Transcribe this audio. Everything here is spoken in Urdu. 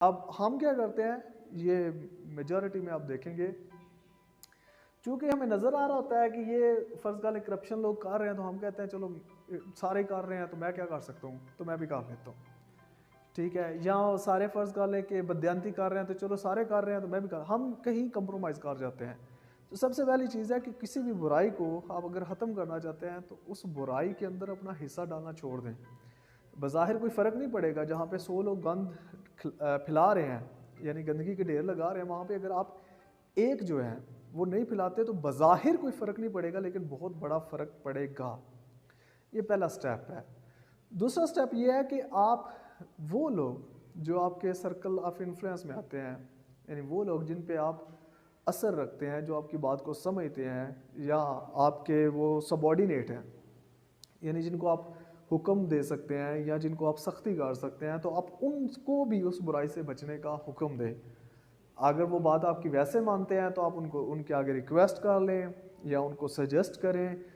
اب ہم کیا کرتے ہیں، یہ میجورٹی میں آپ دیکھیں گے، چونکہ ہمیں نظر آ رہا ہوتا ہے کہ یہ فرض کر لیں کرپشن لوگ کر رہے ہیں، تو ہم کہتے ہیں چلو سارے کر رہے ہیں تو میں کیا کر سکتا ہوں، تو میں بھی کر لیتا ہوں، ٹھیک ہے. یا سارے فرض کر لیں کہ بددیانتی کر رہے ہیں تو چلو سارے کر رہے ہیں تو میں بھی ہم کہیں کمپرومائز کر جاتے ہیں. تو سب سے پہلی چیز ہے کہ کسی بھی برائی کو آپ اگر ختم کرنا چاہتے ہیں تو اس برائی کے اندر اپنا حصہ ڈالنا چھوڑ دیں. بظاہر کوئی فرق نہیں پڑے گا، جہاں پہ 100 لوگ گند پھیلا رہے ہیں یعنی گندگی کے ڈھیر لگا رہے ہیں، وہاں پہ اگر آپ ایک جو ہے وہ نہیں پھیلاتے تو بظاہر کوئی فرق نہیں پڑے گا، لیکن بہت بڑا فرق پڑے گا. یہ پہلا سٹیپ ہے. دوسرا سٹیپ یہ ہے کہ آپ وہ لوگ جو آپ کے سرکل آف انفلوئنس میں آتے ہیں، یعنی وہ لوگ جن پہ آپ اثر رکھتے ہیں، جو آپ کی بات کو سمجھتے ہیں، یا آپ کے وہ سبارڈینیٹ ہیں، یعنی جن کو آپ حکم دے سکتے ہیں یا جن کو آپ سختی کر سکتے ہیں، تو آپ ان کو بھی اس برائی سے بچنے کا حکم دیں. اگر وہ بات آپ کی ویسے مانتے ہیں تو آپ ان کے آگے ریکویسٹ کر لیں یا ان کو سجیسٹ کریں